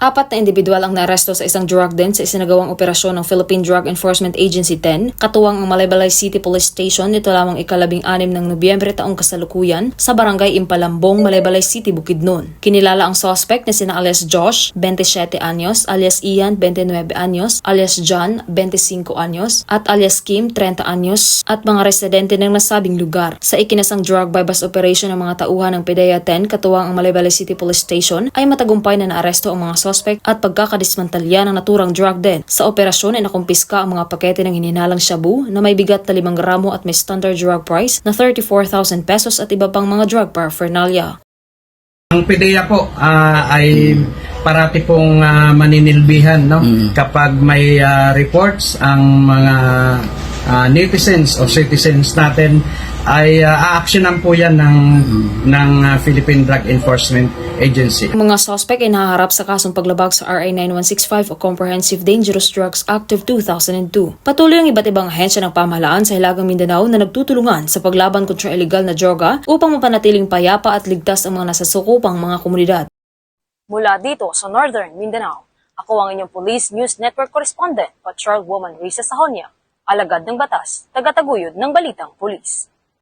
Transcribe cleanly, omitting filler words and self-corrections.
4 na individual ang naaresto sa isang drug den sa isinagawang operasyon ng Philippine Drug Enforcement Agency 10, katuwang ang Malaybalay City Police Station nito lamang ika-16 ng Nobyembre taong kasalukuyan sa Barangay Impalambong, Malaybalay City, Bukidnon. Kinilala ang suspect na sina alias Josh, 27 anyos, alias Ian, 29 anyos, alias John, 25 anyos, at alias Kim, 30 anyos, at mga residente ng nasabing lugar. Sa ikinasang drug bypass operation ng mga tauhan ng PDEA 10, katuwang ang Malaybalay City Police Station, ay matagumpay na naaresto ang mga suspect at pagkakadismantalya ng naturang drug den. Sa operasyon ay nakumpiska ang mga pakete ng hininalang shabu na may bigat na 5 gramo at may standard drug price na 34,000 pesos at iba pang mga drug paraphernalia. Ang PDEA po ay parati pong maninilbihan, no? Kapag may reports ang mga netizens o citizens natin ay aaksyonan po yan ng Philippine Drug Enforcement Agency. Ang mga suspect ay nahaharap sa kasong paglabag sa RA 9165 o Comprehensive Dangerous Drugs Act of 2002. Patuloy ang iba't ibang ahensya ng pamahalaan sa Hilagang Mindanao na nagtutulungan sa paglaban kontra illegal na droga upang mapanatiling payapa at ligtas ang mga nasasukupang mga komunidad. Mula dito sa Northern Mindanao, ako ang inyong Police News Network Correspondent, Patrolwoman Risa Sahonia, alagad ng batas, tagataguyod ng Balitang Pulis.